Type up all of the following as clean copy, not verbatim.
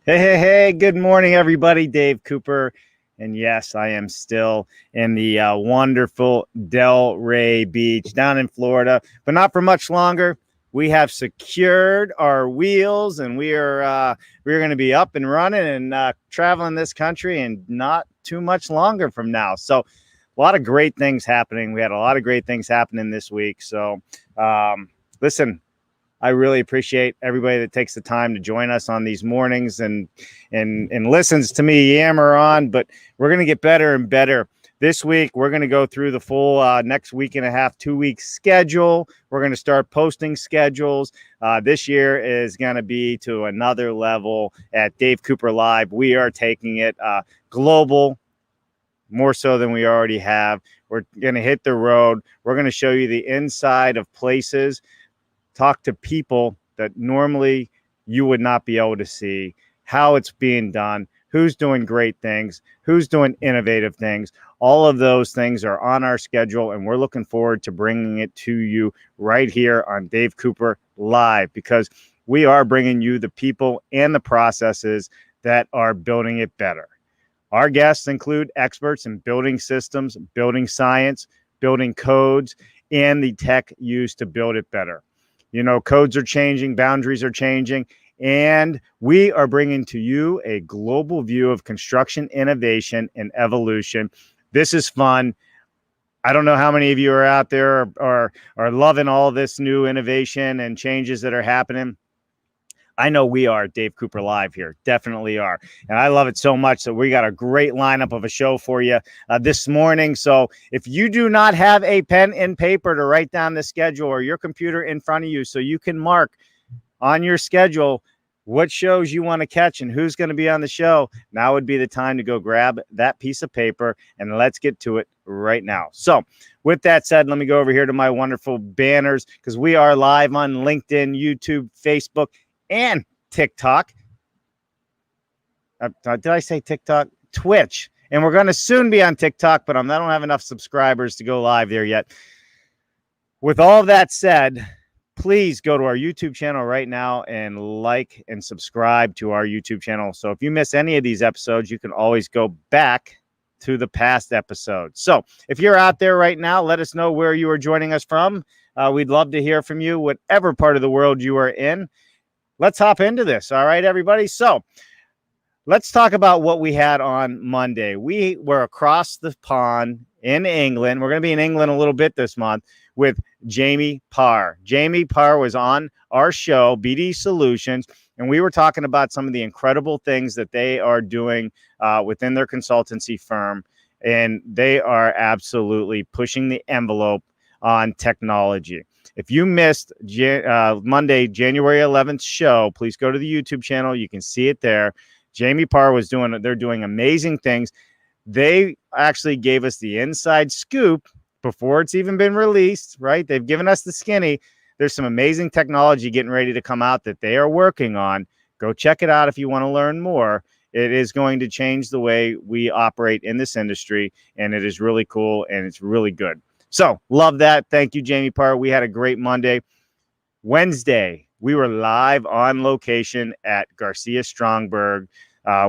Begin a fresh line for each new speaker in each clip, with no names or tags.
Hey, good morning, everybody. Dave Cooper. And yes, I am still in the wonderful Delray Beach down in Florida, but not for much longer. We have secured our wheels and we're going to be up and running and traveling this country and not too much longer from now. So a lot of great things happening. We had a lot of great things happening this week. So listen, I really appreciate everybody that takes the time to join us on these mornings and listens to me yammer on, but we're going to get better and better. This week, we're going to go through the full next week and a half, 2 week schedule. We're going to start posting schedules. This year is going to be to another level at Dave Cooper Live. We are taking it global, more so than we already have. We're going to hit the road. We're going to show you the inside of places, talk to people that normally you would not be able to see, how it's being done, who's doing great things, who's doing innovative things. All of those things are on our schedule, and we're looking forward to bringing it to you right here on Dave Cooper Live, because we are bringing you the people and the processes that are building it better. Our guests include experts in building systems, building science, building codes, and the tech used to build it better. You know, codes are changing, boundaries are changing, and we are bringing to you a global view of construction innovation and evolution. This is fun. I don't know how many of you are out there are loving all this new innovation and changes that are happening. I know we are. Dave Cooper Live here, definitely are. And I love it so much that we got a great lineup of a show for you this morning. So if you do not have a pen and paper to write down the schedule or your computer in front of you so you can mark on your schedule what shows you want to catch and who's going to be on the show, now would be the time to go grab that piece of paper and let's get to it right now. So with that said, let me go over here to my wonderful banners, because we are live on LinkedIn, YouTube, Facebook, and TikTok. Did I say TikTok? Twitch. And we're going to soon be on TikTok, but I don't have enough subscribers to go live there yet. With all of that said, please go to our YouTube channel right now and like and subscribe to our YouTube channel. So if you miss any of these episodes, you can always go back to the past episodes. So if you're out there right now, let us know where you are joining us from. We'd love to hear from you, whatever part of the world you are in. Let's hop into this. All right, everybody. So let's talk about what we had on Monday. We were across the pond in England. We're going to be in England a little bit this month with Jamie Parr. Jamie Parr was on our show, BD Solutions, and we were talking about some of the incredible things that they are doing within their consultancy firm. And they are absolutely pushing the envelope on technology. If you missed Monday, January 11th show, please go to the YouTube channel. You can see it there. Jamie Parr they're doing amazing things. They actually gave us the inside scoop before it's even been released, right? They've given us the skinny. There's some amazing technology getting ready to come out that they are working on. Go check it out if you want to learn more. It is going to change the way we operate in this industry, and it is really cool, and it's really good. So love that. Thank you, Jamie Parr. We had a great Monday. Wednesday, we were live on location at GarciaStromberg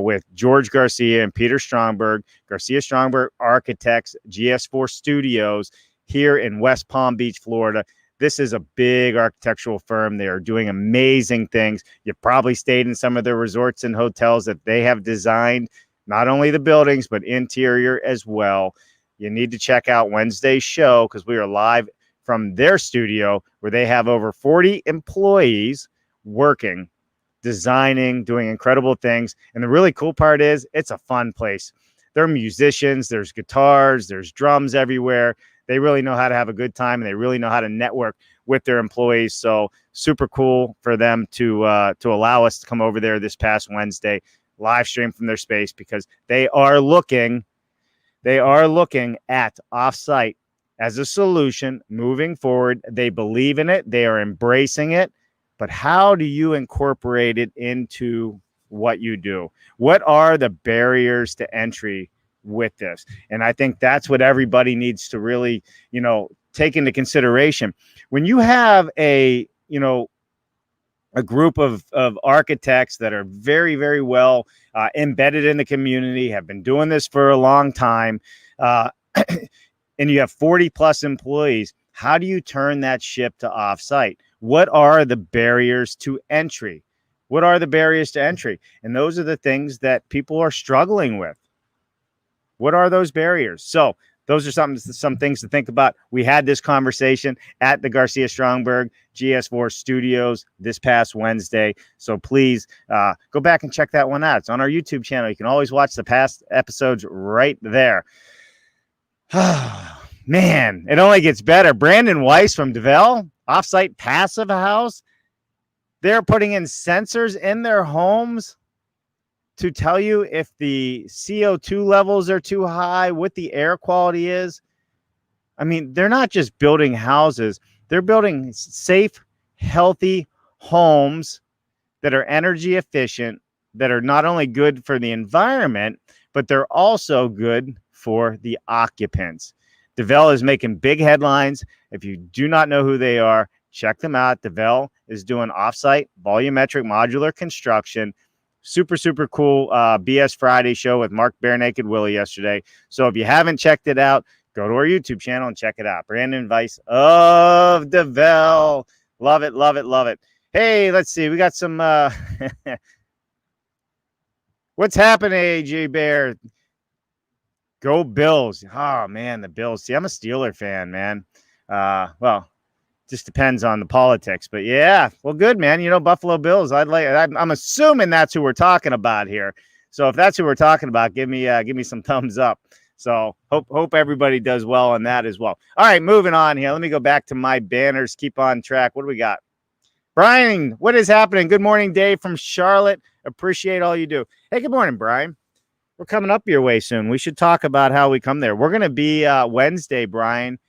with George Garcia and Peter Stromberg, GarciaStromberg Architects, GS4 Studios here in West Palm Beach, Florida. This is a big architectural firm. They are doing amazing things. You've probably stayed in some of their resorts and hotels that they have designed, not only the buildings, but interior as well. You need to check out Wednesday's show, because we are live from their studio where they have over 40 employees working, designing, doing incredible things. And the really cool part is it's a fun place. There are musicians, there's guitars, there's drums everywhere. They really know how to have a good time, and they really know how to network with their employees. So super cool for them to allow us to come over there this past Wednesday, live stream from their space, because they are looking at Offsite as a solution moving forward. They believe in it. They are embracing it. But how do you incorporate it into what you do? What are the barriers to entry with this? And I think that's what everybody needs to really, take into consideration. When you have a a group of architects that are very, very well embedded in the community, have been doing this for a long time, and you have 40 plus employees. How do you turn that ship to offsite? What are the barriers to entry? What are the barriers to entry? And those are the things that people are struggling with. What are those barriers? So those are some things to think about. We had this conversation at the GarciaStromberg GS4 studios this past Wednesday. So please go back and check that one out. It's on our YouTube channel. You can always watch the past episodes right there. Man, it only gets better. Brandon Weiss from Dvelve, Offsite Passive House. They're putting in sensors in their homes to tell you if the CO2 levels are too high, what the air quality is. I mean, they're not just building houses. They're building safe, healthy homes that are energy efficient, that are not only good for the environment, but they're also good for the occupants. Dvelve is making big headlines. If you do not know who they are, check them out. Dvelve is doing offsite volumetric modular construction. Super, super cool BS Friday show with Mark Barenaked Willie yesterday. So if you haven't checked it out, go to our YouTube channel and check it out. Brandon Weiss of Dvelve. Love it, love it, love it. Hey, let's see. We got some what's happening, AJ Bear? Go Bills. Oh man, the Bills. See, I'm a Steeler fan, man. Well, just depends on the politics, but yeah, well, good, man. You know, Buffalo Bills. I'm assuming that's who we're talking about here. So if that's who we're talking about, give me some thumbs up. So hope everybody does well on that as well. All right, moving on here. Let me go back to my banners. Keep on track. What do we got? Brian, what is happening? Good morning, Dave from Charlotte. Appreciate all you do. Hey, good morning, Brian. We're coming up your way soon. We should talk about how we come there. We're going to be Wednesday, Brian.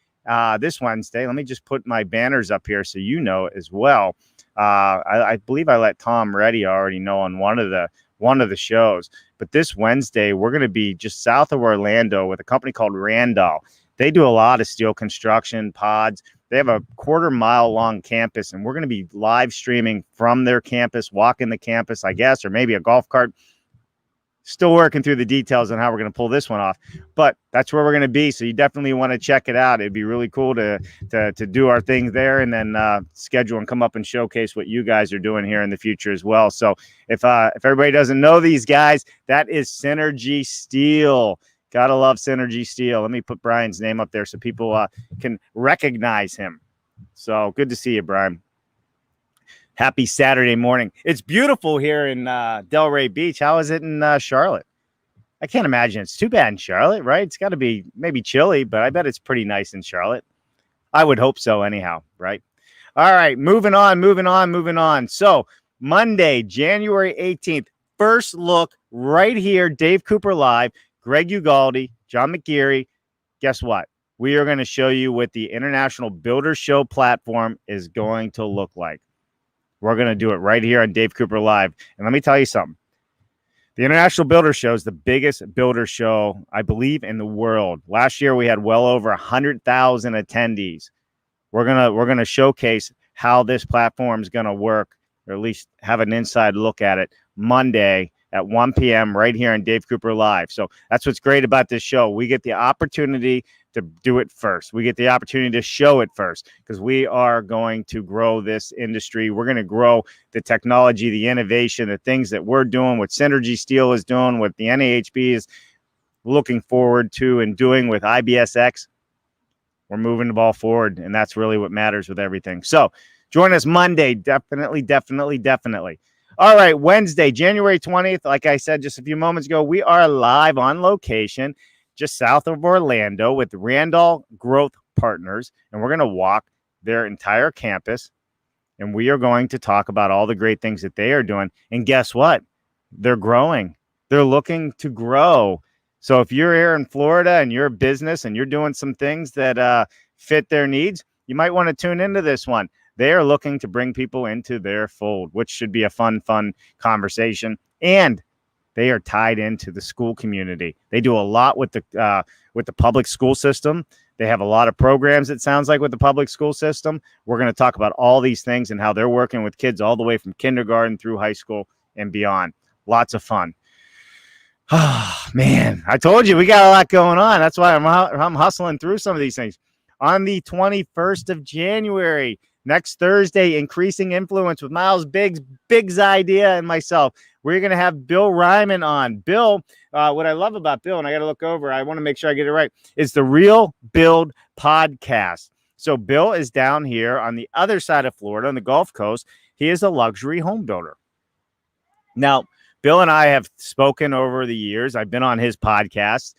This Wednesday. Let me just put my banners up here so you know as well. I believe I let Tom Reddy already know on one of the shows. But this Wednesday, we're going to be just south of Orlando with a company called Randall. They do a lot of steel construction pods. They have a 1/4 mile long campus, and we're going to be live streaming from their campus, walking the campus, I guess, or maybe a golf cart. Still working through the details on how we're going to pull this one off, but that's where we're going to be. So you definitely want to check it out. It'd be really cool to do our thing there, and then schedule and come up and showcase what you guys are doing here in the future as well. So if everybody doesn't know these guys, that is Synergy Steel. Gotta love Synergy Steel. Let me put Brian's name up there so people can recognize him. So good to see you, Brian. Happy Saturday morning. It's beautiful here in Delray Beach. How is it in Charlotte? I can't imagine. It's too bad in Charlotte, right? It's got to be maybe chilly, but I bet it's pretty nice in Charlotte. I would hope so anyhow, right? All right, moving on. So Monday, January 18th, first look right here, Dave Cooper Live, Greg Ugalde, John McGeary. Guess what? We are going to show you what the International Builder Show platform is going to look like. We're going to do it right here on Dave Cooper Live. And let me tell you something. The International Builder Show is the biggest builder show, I believe, in the world. Last year, we had well over 100,000 attendees. We're gonna showcase how this platform is going to work, or at least have an inside look at it Monday at 1 p.m. right here on Dave Cooper Live. So that's what's great about this show. We get the opportunity to do it first. We get the opportunity to show it first, because we are going to grow this industry. We're going to grow the technology, the innovation, the things that we're doing, what Synergy Steel is doing, what the NAHB is looking forward to and doing with IBSx. We're moving the ball forward, and that's really what matters with everything. So join us Monday. Definitely. All right, Wednesday, January 20th. Like I said just a few moments ago, we are live on location just south of Orlando with Randall Growth Partners, and we're going to walk their entire campus, and we are going to talk about all the great things that they are doing. And guess what? They're growing. They're looking to grow. So if you're here in Florida and you're a business and you're doing some things that fit their needs, you might want to tune into this one. They are looking to bring people into their fold, which should be a fun conversation. And they are tied into the school community. They do a lot with the public school system. They have a lot of programs, it sounds like, with the public school system. We're going to talk about all these things and how they're working with kids all the way from kindergarten through high school and beyond. Lots of fun. Oh, man, I told you we got a lot going on. That's why I'm hustling through some of these things. On the 21st of January, next Thursday, Increasing Influence with Miles Biggs idea and myself. We're going to have Bill Ryman on. Bill, what I love about Bill, and I got to look over, I want to make sure I get it right, is the Real Build podcast. So Bill is down here on the other side of Florida, on the Gulf Coast. He is a luxury home builder. Now, Bill and I have spoken over the years. I've been on his podcast.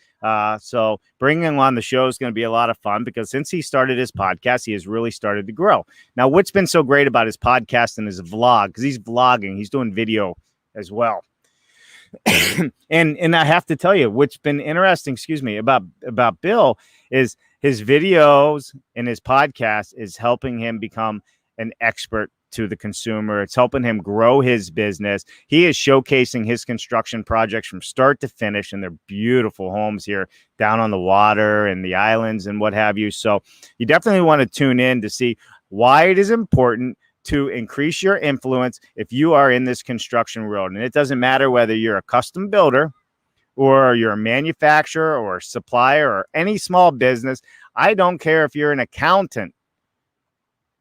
So bringing him on the show is going to be a lot of fun because since he started his podcast, he has really started to grow. Now, what's been so great about his podcast and his vlog, because he's vlogging, he's doing video as well. and I have to tell you, what's been interesting, about Bill is his videos and his podcast is helping him become an expert to the consumer. It's helping him grow his business. He is showcasing his construction projects from start to finish, and they're beautiful homes here down on the water and the islands and what have you. So you definitely want to tune in to see why it is important to increase your influence if you are in this construction world. And it doesn't matter whether you're a custom builder or you're a manufacturer or a supplier or any small business. I don't care if you're an accountant.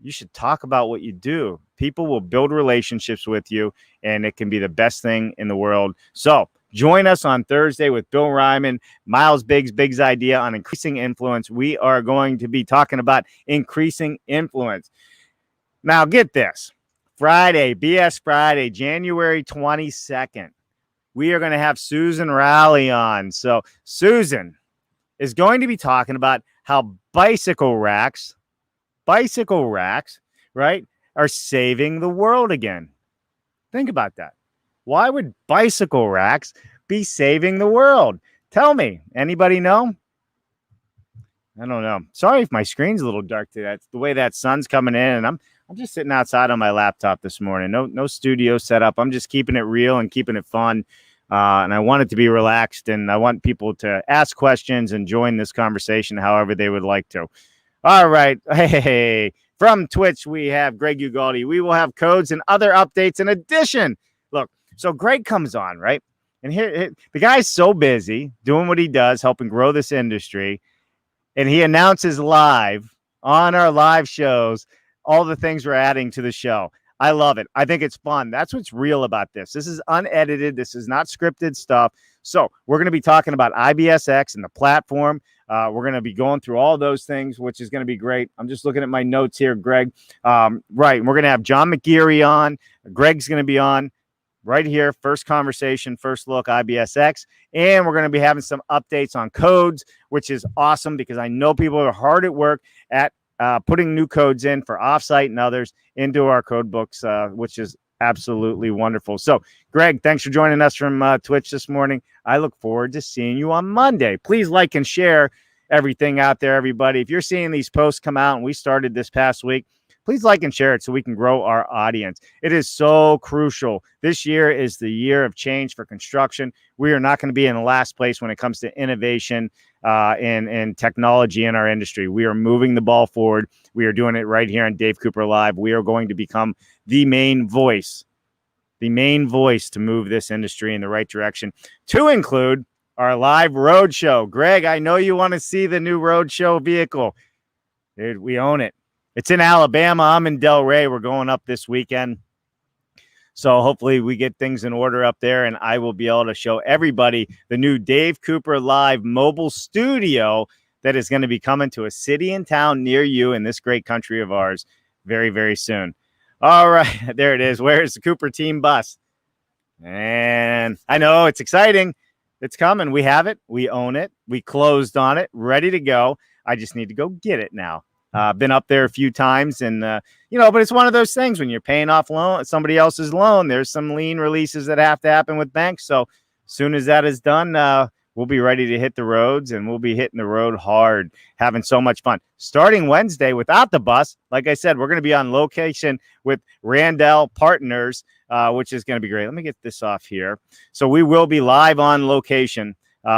You should talk about what you do. People will build relationships with you, and it can be the best thing in the world. So join us on Thursday with Bill Ryman, Miles Biggs idea on increasing influence. We are going to be talking about increasing influence. Now, get this. Friday, BS Friday, January 22nd, we are going to have Susan Rowley on. So Susan is going to be talking about how bicycle racks, right, are saving the world again. Think about that. Why would bicycle racks be saving the world? Tell me. Anybody know? I don't know. Sorry if my screen's a little dark today. That's the way that sun's coming in, and I'm just sitting outside on my laptop this morning. No studio setup. I'm just keeping it real and keeping it fun. And I want it to be relaxed, and I want people to ask questions and join this conversation however they would like to. All right. Hey, from Twitch, we have Greg Ugalde. We will have codes and other updates in addition. Look, so Greg comes on, right? And here the guy's so busy doing what he does, helping grow this industry. And he announces live on our live shows all the things we're adding to the show. I love it. I think it's fun. That's what's real about this. This is unedited. This is not scripted stuff. So we're going to be talking about IBSx and the platform. We're going to be going through all those things, which is going to be great. I'm just looking at my notes here, Greg. Right. And we're going to have John McGeary on. Greg's going to be on right here. First conversation, first look, IBSx. And we're going to be having some updates on codes, which is awesome because I know people are hard at work at putting new codes in for Offsite and others into our code books, which is absolutely wonderful. So, Greg, thanks for joining us from Twitch this morning. I look forward to seeing you on Monday. Please like and share everything out there, everybody. If you're seeing these posts come out, and we started this past week, please like and share it so we can grow our audience. It is so crucial. This year is the year of change for construction. We are not going to be in the last place when it comes to innovation and technology in our industry. We are moving the ball forward. We are doing it right here on Dave Cooper Live. We are going to become the main voice to move this industry in the right direction, to include our live road show. Greg, I know you want to see the new road show vehicle. Dude, we own it. It's in Alabama. I'm in Delray. We're going up this weekend. So hopefully we get things in order up there, and I will be able to show everybody the new Dave Cooper Live mobile studio that is going to be coming to a city and town near you in this great country of ours very, very soon. All right, there it is. Where's the Cooper team bus? And I know it's exciting. It's coming. We have it. We own it. We closed on it, ready to go. I just need to go get it now. Been up there a few times, and but it's one of those things when you're paying off somebody else's loan. There's some lien releases that have to happen with banks. So as soon as that is done, we'll be ready to hit the roads, and we'll be hitting the road hard, having so much fun. Starting Wednesday without the bus, like I said, we're going to be on location with Randall Partners, which is going to be great. Let me get this off here. So we will be live on location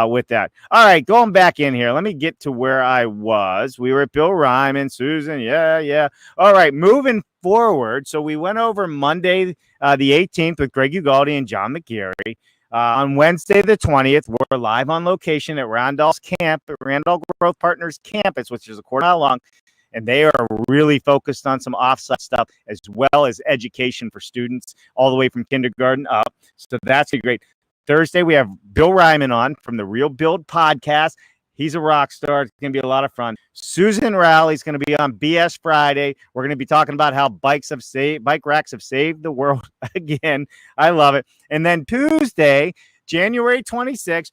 with that. All right, going back in here. Let me get to where I was. We were at Bill Ryman, Susan. Yeah. All right, moving forward. So we went over Monday, the 18th with Greg Ugalde and John McGeary. On Wednesday, the 20th, we're live on location at Randall Growth Partners campus, which is a quarter mile long. And they are really focused on some offsite stuff as well as education for students all the way from kindergarten up. So that's great. Thursday, we have Bill Ryman on from the Real Build podcast. He's a rock star. It's going to be a lot of fun. Susan Rowley is going to be on BS Friday. We're going to be talking about how bike racks have saved the world again. I love it. And then Tuesday, January 26th,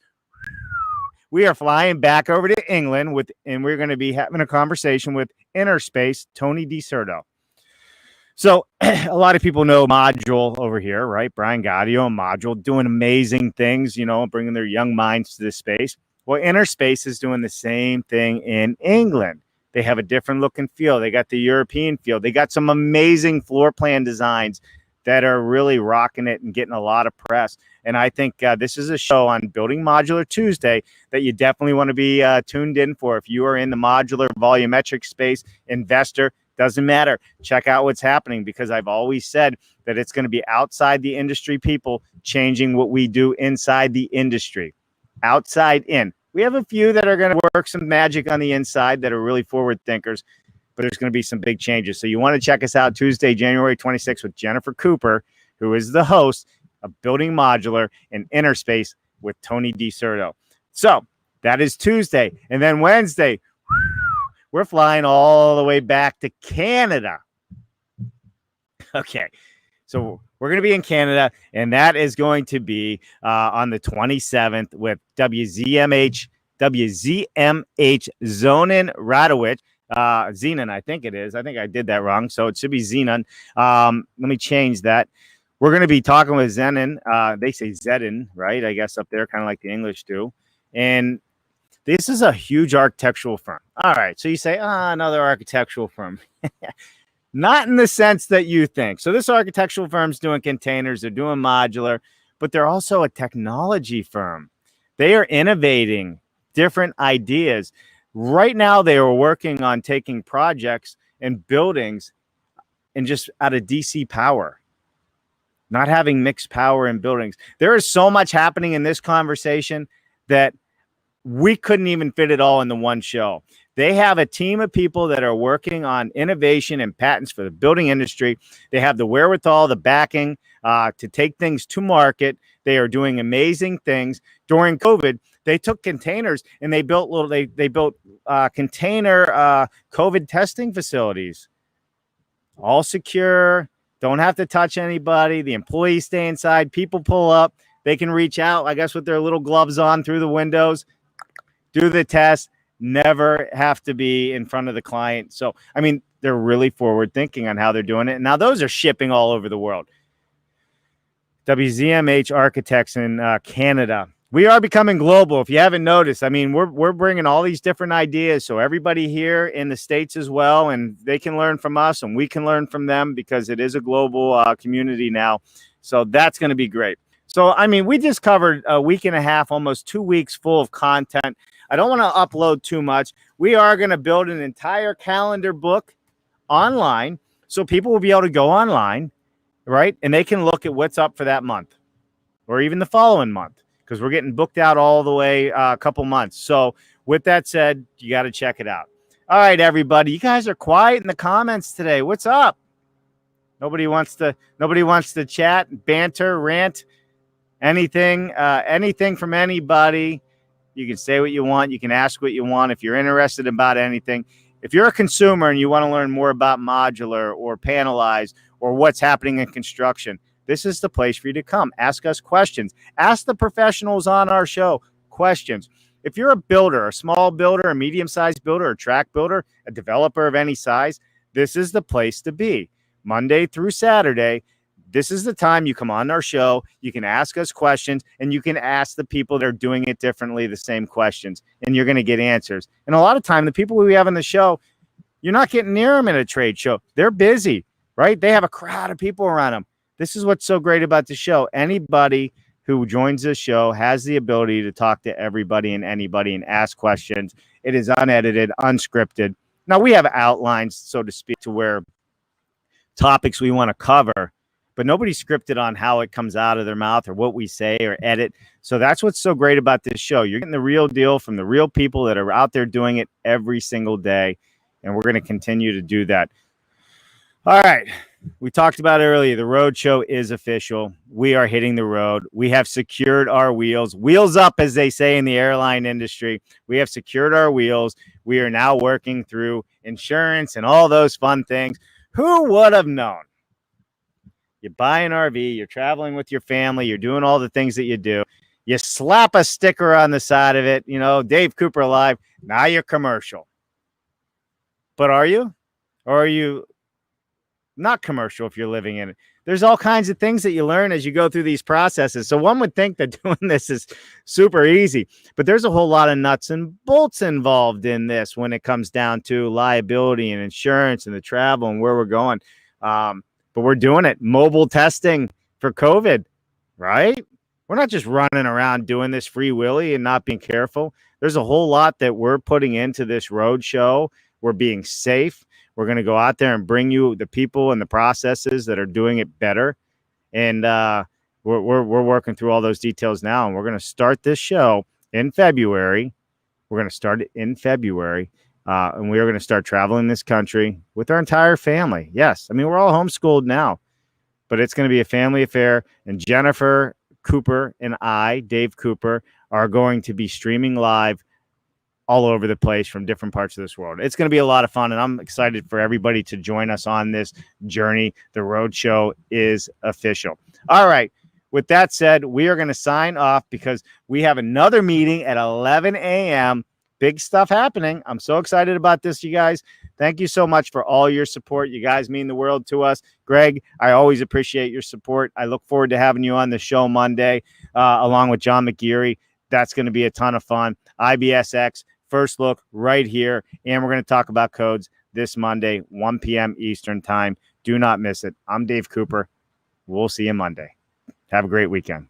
we are flying back over to England and we're going to be having a conversation with Innerspace, Tony DiCerto. So a lot of people know Module over here, right? Brian Gaudio and Module doing amazing things, bringing their young minds to this space. Well, Innerspace is doing the same thing in England. They have a different look and feel. They got the European feel. They got some amazing floor plan designs that are really rocking it and getting a lot of press. And I think this is a show on Building Modular Tuesday that you definitely want to be tuned in for. If you are in the modular volumetric space, investor, doesn't matter. Check out what's happening, because I've always said that it's going to be outside the industry people changing what we do inside the industry. Outside in. We have a few that are going to work some magic on the inside that are really forward thinkers, but there's going to be some big changes. So you want to check us out Tuesday, January 26th with Jennifer Cooper, who is the host of Building Modular and Innerspace with Tony DiCerto. So that is Tuesday. And then Wednesday, we're flying all the way back to Canada. Okay. So we're going to be in Canada, and that is going to be on the 27th with WZMH Zonin Radowich. Zenon, I think it is. I think I did that wrong. So it should be Zenon. Let me change that. We're going to be talking with Zenon. They say Zedin, right? I guess up there, kind of like the English do. And this is a huge architectural firm. All right. So you say, another architectural firm. Not in the sense that you think. So this architectural firm's doing containers. They're doing modular, but they're also a technology firm. They are innovating different ideas. Right now, they are working on taking projects and buildings and just out of DC power, not having mixed power in buildings. There is so much happening in this conversation that we couldn't even fit it all into one show. They have a team of people that are working on innovation and patents for the building industry. They have the wherewithal, the backing to take things to market. They are doing amazing things. During COVID, they took containers and they built container COVID testing facilities. All secure, don't have to touch anybody. The employees stay inside. People pull up. They can reach out, I guess, with their little gloves on through the windows, do the test, never have to be in front of the client. So, I mean, they're really forward thinking on how they're doing it. And now those are shipping all over the world. WZMH Architects in Canada. We are becoming global. If you haven't noticed, I mean, we're bringing all these different ideas. So everybody here in the States as well, and they can learn from us and we can learn from them, because it is a global community now. So that's going to be great. So, I mean, we just covered a week and a half, almost 2 weeks full of content. I don't want to upload too much. We are going to build an entire calendar book online, so people will be able to go online, right? And they can look at what's up for that month or even the following month, because we're getting booked out all the way a couple months. So with that said, you got to check it out. All right, everybody. You guys are quiet in the comments today. What's up? Nobody wants to chat, banter, rant, anything from anybody. You can say what you want. You can ask what you want. If you're interested about anything, if you're a consumer and you want to learn more about modular or panelized or what's happening in construction, this is the place for you to come. Ask us questions. Ask the professionals on our show questions. If you're a builder, a small builder, a medium-sized builder, a tract builder, a developer of any size, this is the place to be. Monday through Saturday, this is the time you come on our show. You can ask us questions, and you can ask the people that are doing it differently the same questions, and you're going to get answers. And a lot of time, the people we have on the show, you're not getting near them at a trade show. They're busy, right? They have a crowd of people around them. This is what's so great about the show. Anybody who joins this show has the ability to talk to everybody and anybody and ask questions. It is unedited, unscripted. Now, we have outlines, so to speak, to where topics we want to cover, but nobody's scripted on how it comes out of their mouth or what we say or edit. So that's what's so great about this show. You're getting the real deal from the real people that are out there doing it every single day, and we're going to continue to do that. All right. We talked about it earlier. The road show is official. We are hitting the road. We have secured our wheels. Wheels up, as they say in the airline industry. We have secured our wheels. We are now working through insurance and all those fun things. Who would have known? You buy an RV, you're traveling with your family, you're doing all the things that you do. You slap a sticker on the side of it, Dave Cooper Live. Now you're commercial. But are you? Or are you not commercial if you're living in it? There's all kinds of things that you learn as you go through these processes. So one would think that doing this is super easy, but there's a whole lot of nuts and bolts involved in this when it comes down to liability and insurance and the travel and where we're going. But we're doing it. Mobile testing for COVID, right? We're not just running around doing this free willy and not being careful. There's a whole lot that we're putting into this road show. We're being safe. We're going to go out there and bring you the people and the processes that are doing it better. And we're working through all those details now. And we're going to start this show in February. We're going to start it in February. And we are going to start traveling this country with our entire family. Yes. I mean, we're all homeschooled now, but it's going to be a family affair. And Jennifer Cooper and I, Dave Cooper, are going to be streaming live all over the place from different parts of this world. It's going to be a lot of fun, and I'm excited for everybody to join us on this journey. The road show is official. All right. With that said, we are going to sign off because we have another meeting at 11 a.m. Big stuff happening. I'm so excited about this, you guys. Thank you so much for all your support. You guys mean the world to us. Greg, I always appreciate your support. I look forward to having you on the show Monday, along with John McGeary. That's going to be a ton of fun. IBSx, first look right here. And we're going to talk about codes this Monday, 1 p.m. Eastern time. Do not miss it. I'm Dave Cooper. We'll see you Monday. Have a great weekend.